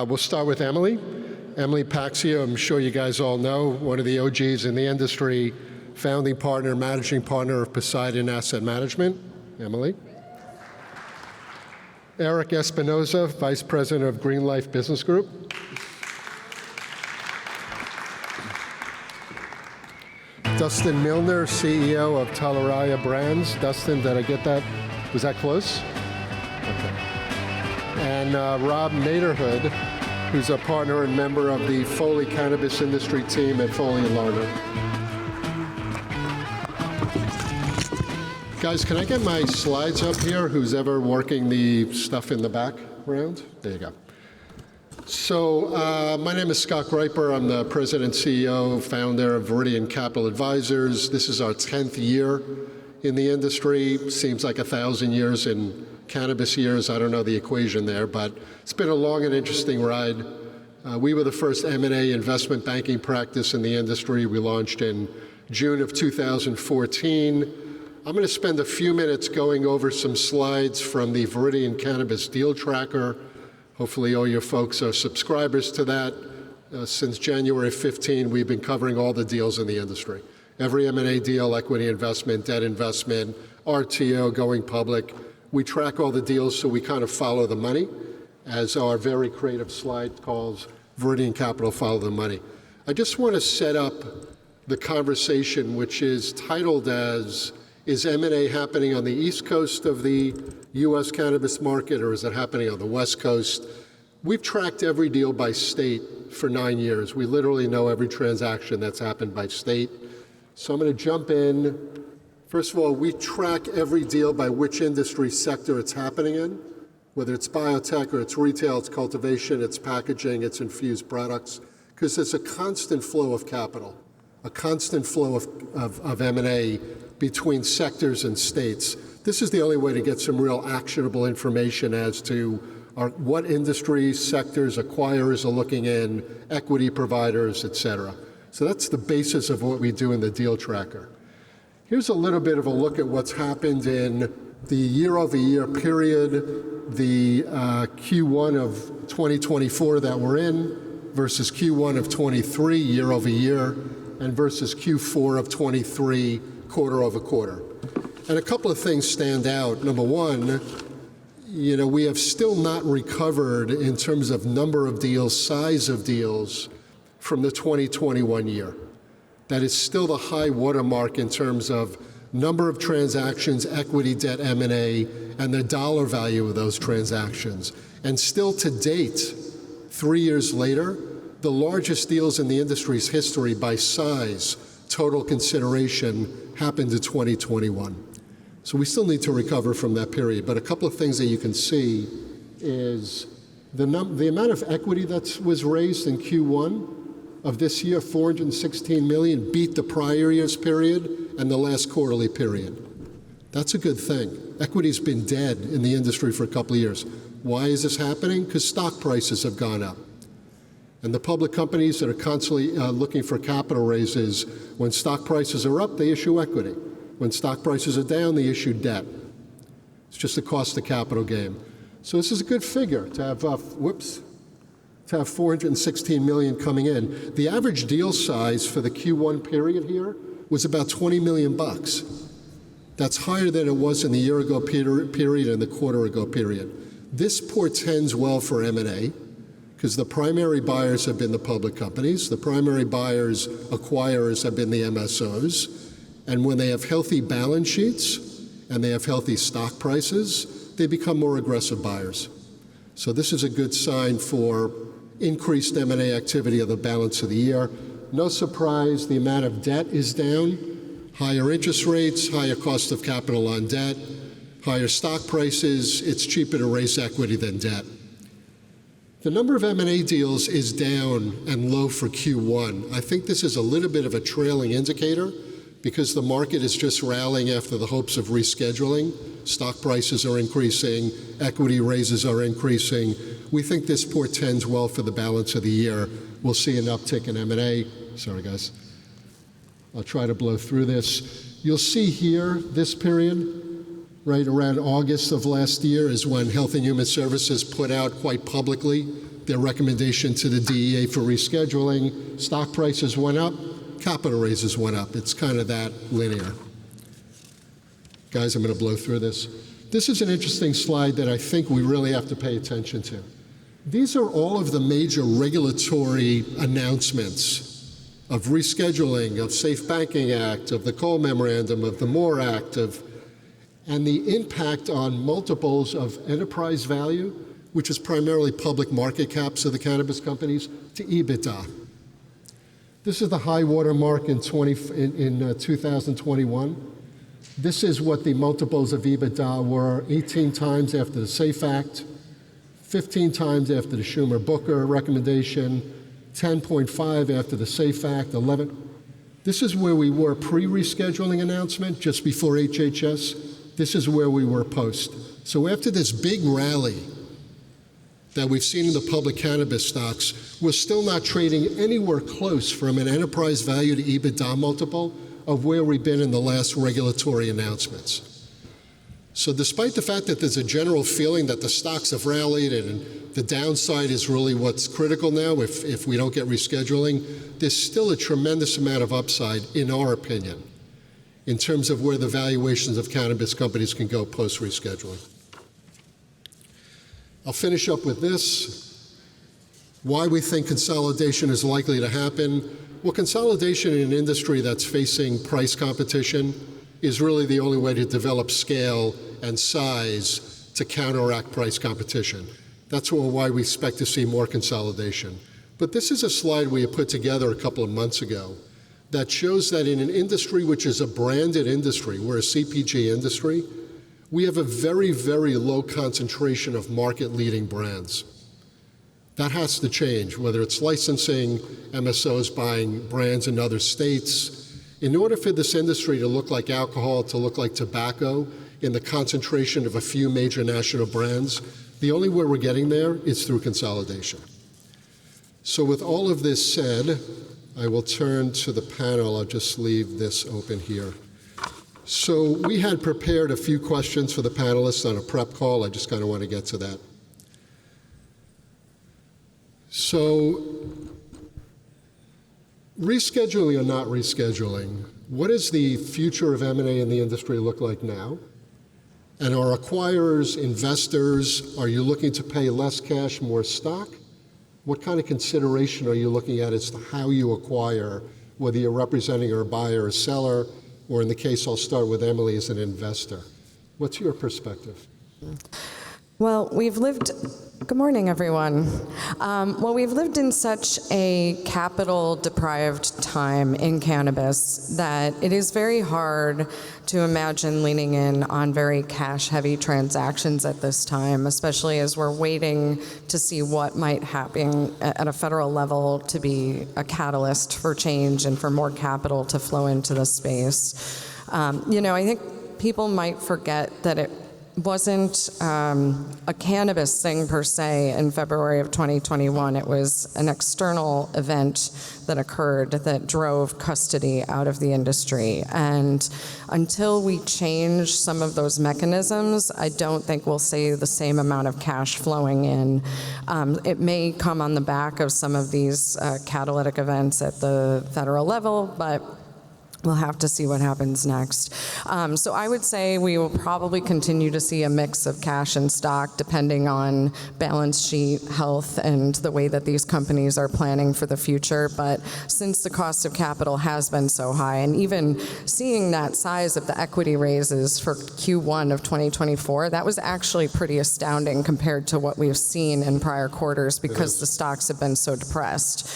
We'll start with Emily. Emily Paxio, I'm sure you guys all know, one of the OGs in the industry, founding partner, managing partner of Poseidon Asset Management. Emily. Eric Espinoza, Vice President of Green Life Business Group. Dustin Milner, CEO of Talaraya Brands. Dustin, did I get that? Was that close? Okay. And Rob Naderhood, who's a partner and member of the Foley Cannabis Industry team at Foley & Lardner. Guys, can I get my slides up here? Who's ever working the stuff in the background? There you go. So my name is Scott Greiper. I'm the president, CEO, founder of Viridian Capital Advisors. This is our 10th year in the industry. Seems like 1,000 years in cannabis years. I don't know the equation there, but it's been a long and interesting ride. We were the first M&A investment banking practice in the industry. We launched in June of 2014. I'm going to spend a few minutes going over some slides from the Viridian Cannabis Deal Tracker. Hopefully all your folks are subscribers to that. Since January 15, we've been covering all the deals in the industry. Every M&A deal, equity investment, debt investment, RTO, going public. We track all the deals so we kind of follow the money, as our very creative slide calls Viridian Capital Follow the Money. I just want to set up the conversation, which is titled as, is M&A happening on the East Coast of the U.S. cannabis market, or is it happening on the West Coast? We've tracked every deal by state for 9 years. We literally know every transaction that's happened by state. So I'm going to jump in. First of all, we track every deal by which industry sector it's happening in, whether it's biotech or it's retail, it's cultivation, it's packaging, it's infused products, because there's a constant flow of capital, a constant flow of M&A between sectors and states. This is the only way to get some real actionable information as to what industries, sectors, acquirers are looking in, equity providers, et cetera. So that's the basis of what we do in the deal tracker. Here's a little bit of a look at what's happened in the year-over-year period, the Q1 of 2024 that we're in versus Q1 of 23 year-over-year, and versus Q4 of 23 quarter-over-quarter. And a couple of things stand out. Number one, we have still not recovered in terms of number of deals, size of deals from the 2021 year. That is still the high watermark in terms of number of transactions, equity, debt, M&A, and the dollar value of those transactions. And still to date, 3 years later, the largest deals in the industry's history by size, total consideration, happened in 2021. So we still need to recover from that period. But a couple of things that you can see is the amount of equity that was raised in Q1 of this year, 416 million, beat the prior year's period and the last quarterly period. That's a good thing. Equity's been dead in the industry for a couple of years. Why is this happening? Because stock prices have gone up. And the public companies that are constantly looking for capital raises, when stock prices are up, they issue equity. When stock prices are down, they issue debt. It's just a cost of capital game. So this is a good figure to have, to have 416 million coming in. The average deal size for the Q1 period here was about 20 million bucks. That's higher than it was in the year ago period and the quarter ago period. This portends well for M&A, because the primary buyers have been the public companies, the primary buyers, acquirers have been the MSOs, and when they have healthy balance sheets and they have healthy stock prices, they become more aggressive buyers. So this is a good sign for increased M&A activity of the balance of the year. No surprise, the amount of debt is down. Higher interest rates, higher cost of capital on debt, higher stock prices, it's cheaper to raise equity than debt. The number of M&A deals is down and low for Q1. I think this is a little bit of a trailing indicator because the market is just rallying after the hopes of rescheduling. Stock prices are increasing, equity raises are increasing. We think this portends well for the balance of the year. We'll see an uptick in M&A. Sorry, guys. I'll try to blow through this. You'll see here, this period, right around August of last year is when Health and Human Services put out quite publicly their recommendation to the DEA for rescheduling. Stock prices went up, capital raises went up. It's kind of that linear. Guys, I'm going to blow through this. This is an interesting slide that I think we really have to pay attention to. These are all of the major regulatory announcements of rescheduling, of Safe Banking Act, of the Cole Memorandum, of the MORE Act, and the impact on multiples of enterprise value, which is primarily public market caps of the cannabis companies, to EBITDA. This is the high water mark in 2021. This is what the multiples of EBITDA were 18 times after the SAFE Act, 15 times after the Schumer-Booker recommendation, 10.5 after the SAFE Act, 11. This is where we were pre-rescheduling announcement, just before HHS. This is where we were post. So after this big rally that we've seen in the public cannabis stocks, we're still not trading anywhere close from an enterprise value to EBITDA multiple of where we've been in the last regulatory announcements. So despite the fact that there's a general feeling that the stocks have rallied and the downside is really what's critical now if we don't get rescheduling, there's still a tremendous amount of upside, in our opinion, in terms of where the valuations of cannabis companies can go post-rescheduling. I'll finish up with this. Why we think consolidation is likely to happen. Well, consolidation in an industry that's facing price competition is really the only way to develop scale and size to counteract price competition. That's why we expect to see more consolidation. But this is a slide we had put together a couple of months ago that shows that in an industry which is a branded industry, we're a CPG industry, we have a very, very low concentration of market-leading brands. That has to change, whether it's licensing, MSOs buying brands in other states. In order for this industry to look like alcohol, to look like tobacco, in the concentration of a few major national brands, the only way we're getting there is through consolidation. So with all of this said, I will turn to the panel. I'll just leave this open here. So we had prepared a few questions for the panelists on a prep call. I just kind of want to get to that. So rescheduling or not rescheduling, what does the future of M&A in the industry look like now? And are acquirers, investors, are you looking to pay less cash, more stock? What kind of consideration are you looking at as to how you acquire, whether you're representing a buyer or seller, or in the case I'll start with Emily as an investor? What's your perspective? Well, good morning, everyone. We've lived in such a capital-deprived time in cannabis that it is very hard to imagine leaning in on very cash-heavy transactions at this time, especially as we're waiting to see what might happen at a federal level to be a catalyst for change and for more capital to flow into the space. I think people might forget that it wasn't a cannabis thing per se in February of 2021. It was an external event that occurred that drove custody out of the industry. And until we change some of those mechanisms, I don't think we'll see the same amount of cash flowing in. It may come on the back of some of these catalytic events at the federal level, but we'll have to see what happens next. So I would say we will probably continue to see a mix of cash and stock depending on balance sheet health and the way that these companies are planning for the future. But since the cost of capital has been so high, and even seeing that size of the equity raises for Q1 of 2024, that was actually pretty astounding compared to what we've seen in prior quarters because the stocks have been so depressed.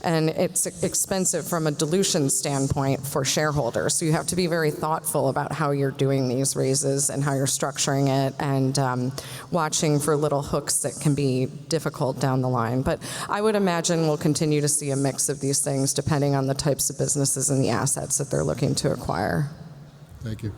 And it's expensive from a dilution standpoint for shareholders. So you have to be very thoughtful about how you're doing these raises and how you're structuring it and watching for little hooks that can be difficult down the line. But I would imagine we'll continue to see a mix of these things depending on the types of businesses and the assets that they're looking to acquire. Thank you.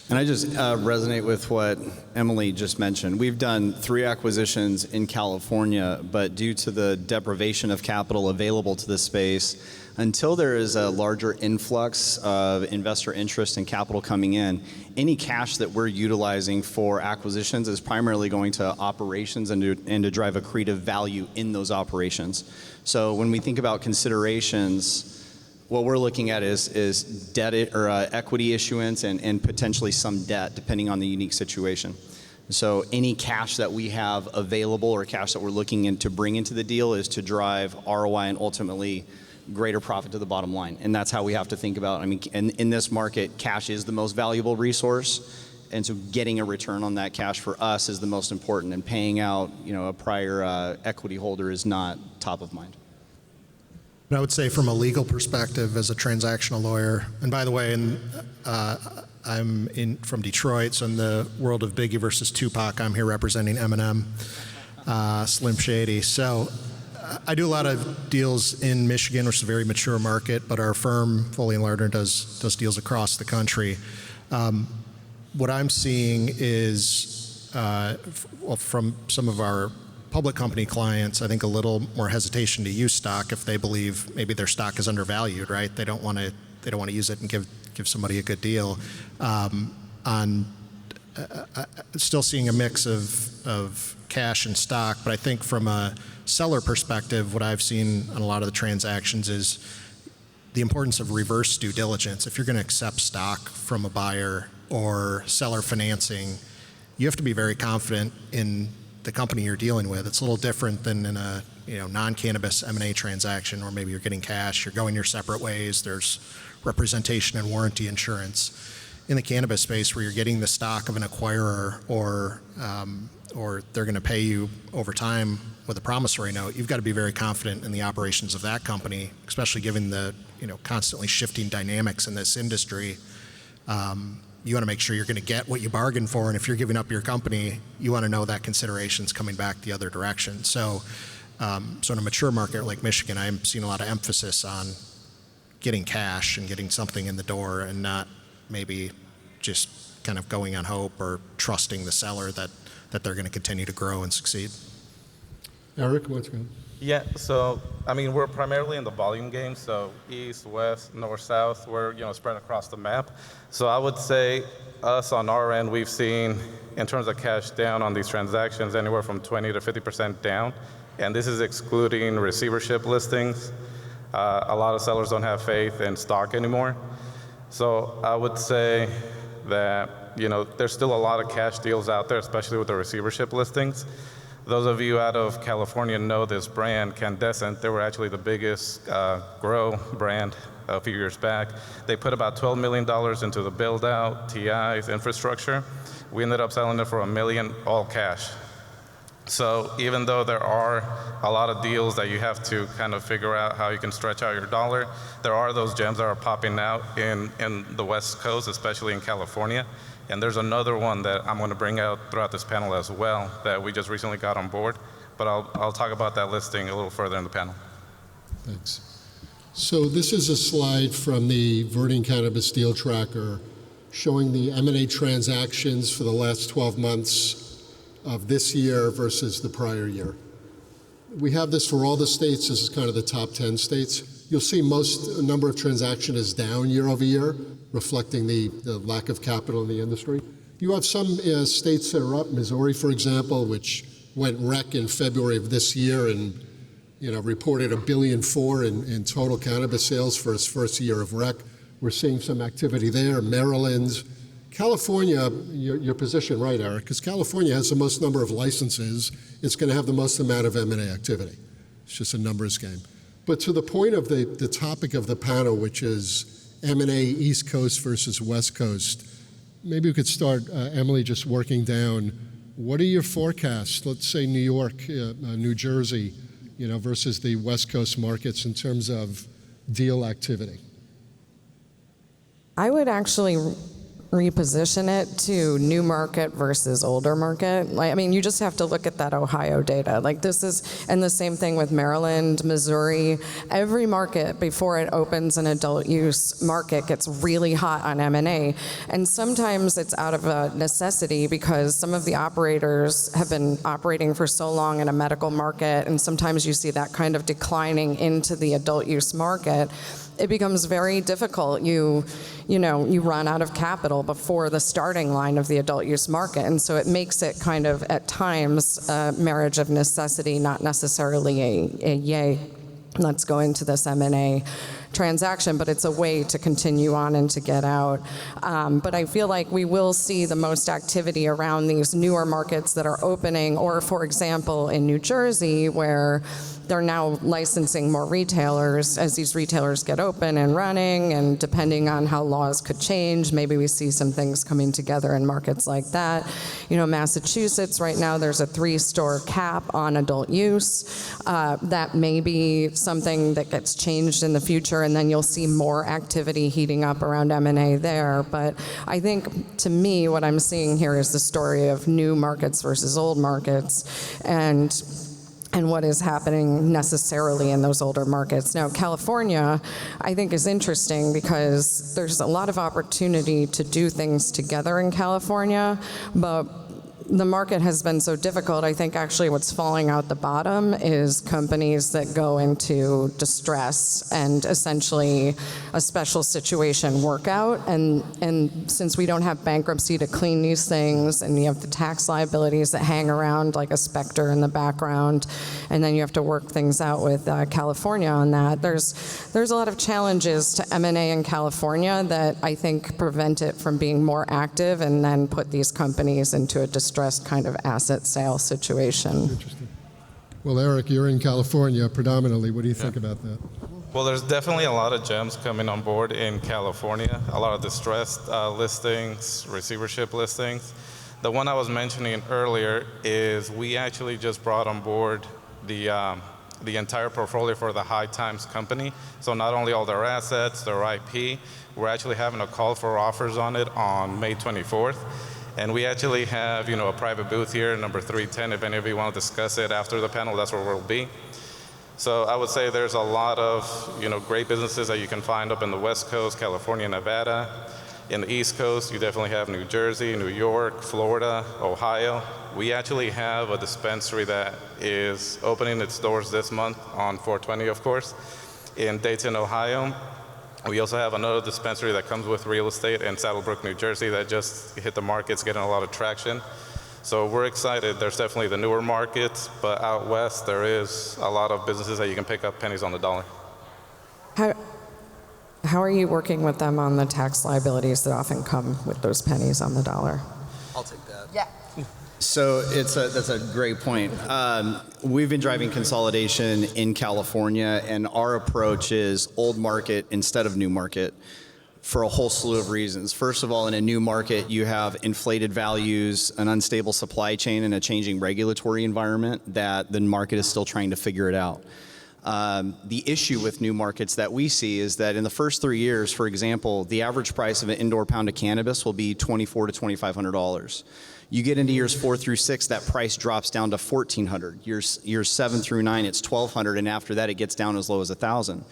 And I just resonate with what Emily just mentioned. We've done 3 acquisitions in California, but due to the deprivation of capital available to the space, until there is a larger influx of investor interest and capital coming in, any cash that we're utilizing for acquisitions is primarily going to operations and to drive accretive value in those operations. So when we think about considerations, what we're looking at is debt or equity issuance and potentially some debt, depending on the unique situation. So any cash that we have available or cash that we're looking to bring into the deal is to drive ROI and ultimately greater profit to the bottom line. And that's how we have to think about, I mean, in this market, cash is the most valuable resource. And so getting a return on that cash for us is the most important, and paying out, a prior equity holder is not top of mind. And I would say from a legal perspective, as a transactional lawyer, and by the way, I'm from Detroit, so in the world of Biggie versus Tupac, I'm here representing Eminem, Slim Shady. So I do a lot of deals in Michigan, which is a very mature market, but our firm, Foley & Lardner, does deals across the country. What I'm seeing is, from some of our public company clients, I think a little more hesitation to use stock if they believe maybe their stock is undervalued, right? They don't want to use it and give somebody a good deal. Still seeing a mix of cash and stock, but I think from a seller perspective, what I've seen on a lot of the transactions is the importance of reverse due diligence. If you're going to accept stock from a buyer or seller financing, you have to be very confident in the company you're dealing with. It's a little different than in a non-cannabis M&A transaction where maybe you're getting cash, you're going your separate ways, there's representation and warranty insurance. In the cannabis space, where you're getting the stock of an acquirer or they're going to pay you over time with a promissory note, you've got to be very confident in the operations of that company, especially given the constantly shifting dynamics in this industry. You want to make sure you're going to get what you bargained for, and if you're giving up your company, you want to know that consideration's coming back the other direction. So in a mature market like Michigan, I'm seeing a lot of emphasis on getting cash and getting something in the door, and not maybe just kind of going on hope or trusting the seller that they're going to continue to grow and succeed. Eric, what's going on? Yeah, so we're primarily in the volume game, so east, west, north, south, we're spread across the map. So I would say us on our end, we've seen in terms of cash down on these transactions anywhere from 20 to 50% down, and this is excluding receivership listings. A lot of sellers don't have faith in stock anymore. So I would say that there's still a lot of cash deals out there, especially with the receivership listings. Those of you out of California know this brand, Candescent. They were actually the biggest grow brand a few years back. They put about $12 million into the build-out, TIs, infrastructure. We ended up selling it for $1 million, all cash. So even though there are a lot of deals that you have to kind of figure out how you can stretch out your dollar, there are those gems that are popping out in the West Coast, especially in California. And there's another one that I'm going to bring out throughout this panel as well that we just recently got on board. But I'll talk about that listing a little further in the panel. Thanks. So this is a slide from the Verding Cannabis Deal Tracker showing the M&A transactions for the last 12 months of this year versus the prior year. We have this for all the states. This is kind of the top 10 states. You'll see a number of transactions is down year over year, reflecting the lack of capital in the industry. You have some states that are up. Missouri, for example, which went rec in February of this year and reported $1.4 billion in total cannabis sales for its first year of rec. We're seeing some activity there. Maryland, California, your position right, Eric, because California has the most number of licenses. It's going to have the most amount of M&A activity. It's just a numbers game. But to the point of the topic of the panel, which is M&A East Coast versus West Coast, maybe we could start, Emily, just working down. What are your forecasts? Let's say New York, New Jersey, versus the West Coast markets in terms of deal activity. I would actually reposition it to new market versus older market. Like, I mean, you just have to look at that Ohio data. Like this is, and the same thing with Maryland, Missouri. Every market before it opens an adult use market gets really hot on M&A. And sometimes it's out of a necessity because some of the operators have been operating for so long in a medical market, and sometimes you see that kind of declining into the adult use market. It becomes very difficult. You run out of capital before the starting line of the adult use market. And so it makes it kind of, at times, a marriage of necessity, not necessarily a yay, let's go into this M&A transaction, but it's a way to continue on and to get out. But I feel like we will see the most activity around these newer markets that are opening, or for example, in New Jersey, where they're now licensing more retailers as these retailers get open and running, and depending on how laws could change, maybe we see some things coming together in markets like that. Massachusetts, right now, there's a 3-store cap on adult use. That may be something that gets changed in the future, and then you'll see more activity heating up around M&A there. But I think, to me, what I'm seeing here is the story of new markets versus old markets, and what is happening necessarily in those older markets. Now, California, I think, is interesting because there's a lot of opportunity to do things together in California, but the market has been so difficult. I think actually what's falling out the bottom is companies that go into distress and essentially a special situation workout. And since we don't have bankruptcy to clean these things, and you have the tax liabilities that hang around like a specter in the background, and then you have to work things out with California on that, there's a lot of challenges to M&A in California that I think prevent it from being more active and then put these companies into a distressed kind of asset sale situation. Interesting. Well, Eric, you're in California predominantly. What do you think about that? Well, there's definitely a lot of gems coming on board in California, a lot of distressed listings, receivership listings. The one I was mentioning earlier is we actually just brought on board the entire portfolio for the High Times company. So not only all their assets, their IP, we're actually having a call for offers on it on May 24th. And we actually have, a private booth here, number 310. If any of you want to discuss it after the panel, that's where we'll be. So I would say there's a lot of, great businesses that you can find up in the West Coast, California, Nevada. In the East Coast, you definitely have New Jersey, New York, Florida, Ohio. We actually have a dispensary that is opening its doors this month on 4/20, of course, in Dayton, Ohio. We also have another dispensary that comes with real estate in Saddlebrook, New Jersey that just hit the market. It's getting a lot of traction. So we're excited. There's definitely the newer markets, but out west there is a lot of businesses that you can pick up pennies on the dollar. How are you working with them on the tax liabilities that often come with those pennies on the dollar? I'll take that. Yeah. So that's a great point. We've been driving consolidation in California, and our approach is old market instead of new market for a whole slew of reasons. First of all, in a new market, you have inflated values, an unstable supply chain, and a changing regulatory environment that the market is still trying to figure it out. The issue with new markets that we see is that in the first 3 years, for example, the average price of an indoor pound of cannabis will be $2,400 to $2,500. You get into years 4 through 6, that price drops down to $1,400. Years 7 through 9, it's $1,200, and after that, it gets down as low as $1,000.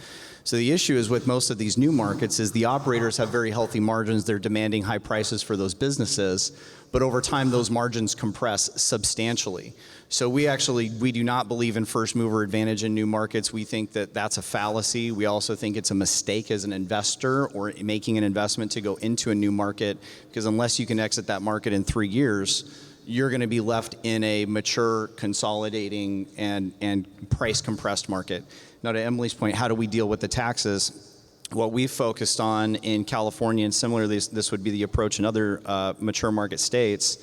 So the issue is with most of these new markets is the operators have very healthy margins. They're demanding high prices for those businesses, but over time, those margins compress substantially. So we do not believe in first mover advantage in new markets. We think that that's a fallacy. We also think it's a mistake as an investor or making an investment to go into a new market, because unless you can exit that market in 3 years, you're going to be left in a mature, consolidating, and price compressed market. Now, to Emily's point, how do we deal with the taxes? What we've focused on in California, and similarly, this would be the approach in other mature market states,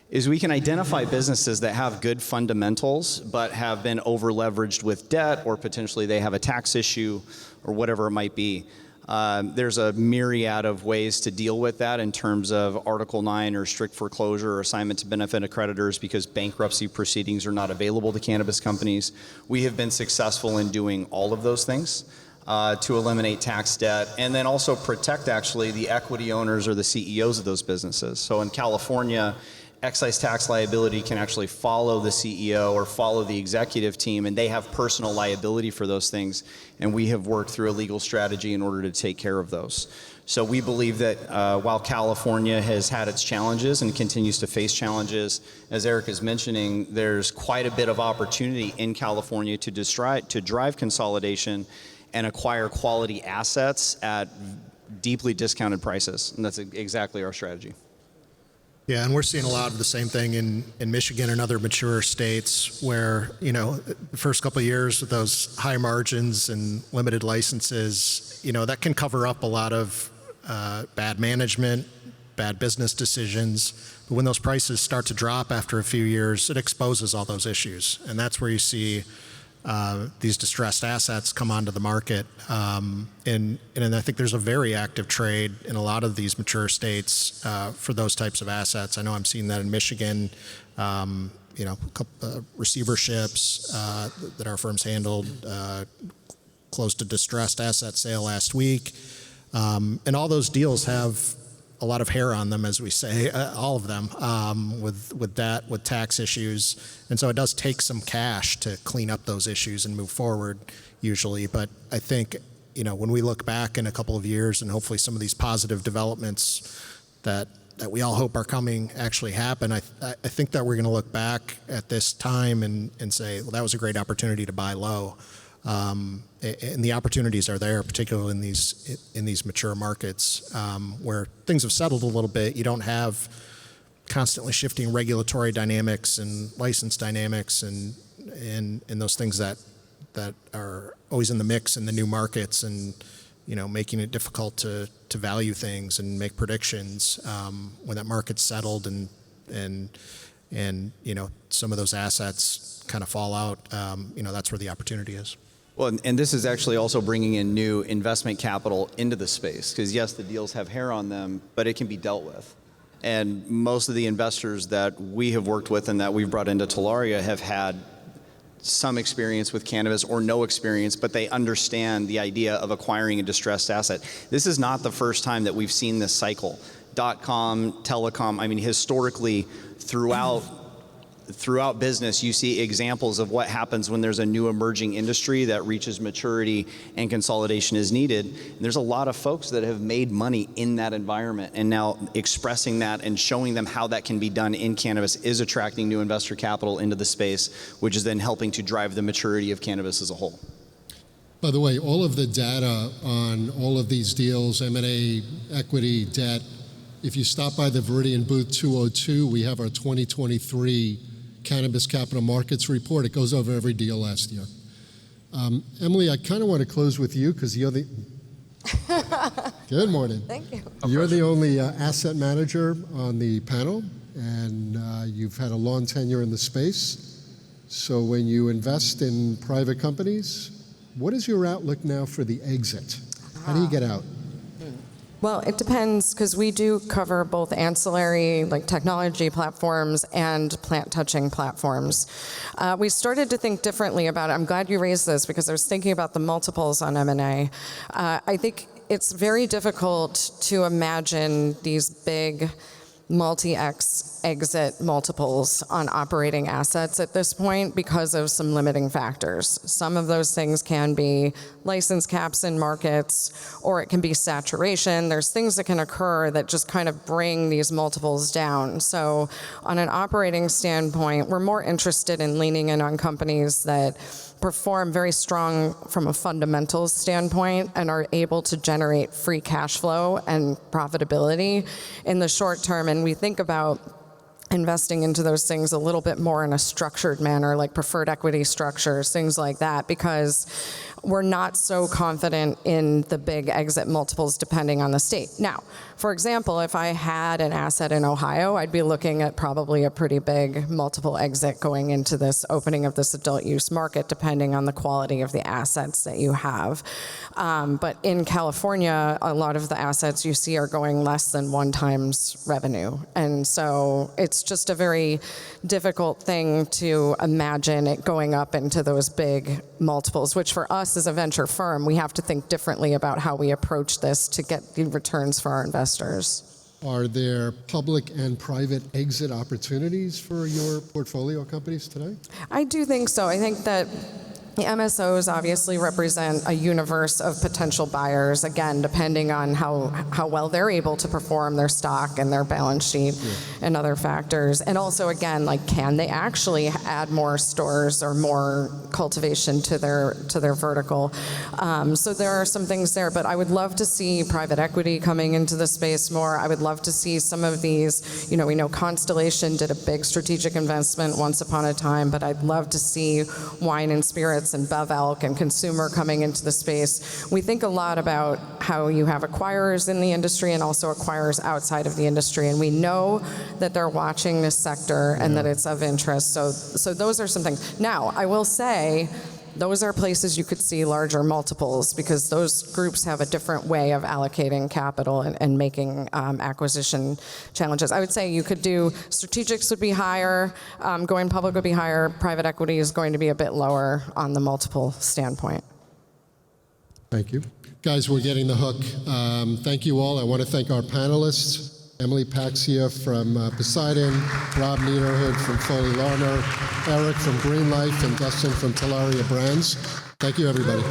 is we can identify businesses that have good fundamentals but have been over leveraged with debt, or potentially they have a tax issue or whatever it might be. There's a myriad of ways to deal with that in terms of Article 9 or strict foreclosure or assignment to benefit of creditors, because bankruptcy proceedings are not available to cannabis companies. We have been successful in doing all of those things. to eliminate tax debt, and then also protect actually the equity owners or the CEOs of those businesses. So in California, excise tax liability can actually follow the CEO or follow the executive team, and they have personal liability for those things. And we have worked through a legal strategy in order to take care of those. So we believe that while California has had its challenges and continues to face challenges, as Eric is mentioning, there's quite a bit of opportunity in California to drive consolidation and acquire quality assets at deeply discounted prices. And that's exactly our strategy. Yeah, and we're seeing a lot of the same thing in Michigan and other mature states where, the first couple of years with those high margins and limited licenses, that can cover up a lot of bad management, bad business decisions. But when those prices start to drop after a few years, it exposes all those issues. And that's where you see these distressed assets come onto the market. And I think there's a very active trade in a lot of these mature states for those types of assets. I know I'm seeing that in Michigan, receiverships that our firms handled, closed a distressed asset sale last week. And all those deals have a lot of hair on them, as we say, all of them, with debt, with tax issues. And so it does take some cash to clean up those issues and move forward, usually. But I think, when we look back in a couple of years and hopefully some of these positive developments that we all hope are coming actually happen, I think that we're going to look back at this time and say, well, that was a great opportunity to buy low. And the opportunities are there, particularly in these mature markets where things have settled a little bit. You don't have constantly shifting regulatory dynamics and license dynamics and those things that are always in the mix in the new markets and making it difficult to value things and make predictions when that market's settled and some of those assets kind of fall out. That's where the opportunity is. Well, and this is actually also bringing in new investment capital into the space because, yes, the deals have hair on them, but it can be dealt with. And most of the investors that we have worked with and that we've brought into Telaria have had some experience with cannabis or no experience, but they understand the idea of acquiring a distressed asset. This is not the first time that we've seen this cycle. .com, telecom, historically, throughout business, you see examples of what happens when there's a new emerging industry that reaches maturity and consolidation is needed. And there's a lot of folks that have made money in that environment, and now expressing that and showing them how that can be done in cannabis is attracting new investor capital into the space, which is then helping to drive the maturity of cannabis as a whole. By the way, all of the data on all of these deals, M&A, equity, debt, if you stop by the Viridian booth 202, we have our 2023 Cannabis Capital Markets report. It goes over every deal last year. Emily, I kind of want to close with you because you're the... Good morning. Thank you. You're the only asset manager on the panel, and you've had a long tenure in the space. So when you invest in private companies, what is your outlook now for the exit? How do you get out? Well, it depends because we do cover both ancillary, like technology platforms and plant-touching platforms. We started to think differently about it. I'm glad you raised this because I was thinking about the multiples on M&A. I think it's very difficult to imagine these big multi-X exit multiples on operating assets at this point because of some limiting factors. Some of those things can be license caps in markets, or it can be saturation. There's things that can occur that just kind of bring these multiples down. So on an operating standpoint, we're more interested in leaning in on companies that perform very strong from a fundamentals standpoint and are able to generate free cash flow and profitability in the short term. And we think about investing into those things a little bit more in a structured manner, like preferred equity structures, things like that, because we're not so confident in the big exit multiples depending on the state. Now, for example, if I had an asset in Ohio, I'd be looking at probably a pretty big multiple exit going into this opening of this adult use market, depending on the quality of the assets that you have. But in California, a lot of the assets you see are going less than 1 times revenue. And so it's it's just a very difficult thing to imagine it going up into those big multiples, which for us as a venture firm, we have to think differently about how we approach this to get the returns for our investors. Are there public and private exit opportunities for your portfolio companies today? I do think so. I think that the MSOs obviously represent a universe of potential buyers, again, depending on how well they're able to perform their stock and their balance sheet and other factors. And also, again, like, can they actually add more stores or more cultivation to their vertical? So there are some things there, but I would love to see private equity coming into the space more. I would love to see some of these, we know Constellation did a big strategic investment once upon a time, but I'd love to see wine and spirits and Bev Elk and consumer coming into the space. We think a lot about how you have acquirers in the industry and also acquirers outside of the industry, and we know that they're watching this sector and that it's of interest. So those are some things. Now, I will say, those are places you could see larger multiples because those groups have a different way of allocating capital and making acquisition challenges. I would say you could do, strategics would be higher, going public would be higher, private equity is going to be a bit lower on the multiple standpoint. Thank you. Guys, we're getting the hook. Thank you all. I want to thank our panelists. Emily Paxia from Poseidon, Rob Niederhood from Foley Larner, Eric from Green Life, and Dustin from Talaria Brands. Thank you, everybody.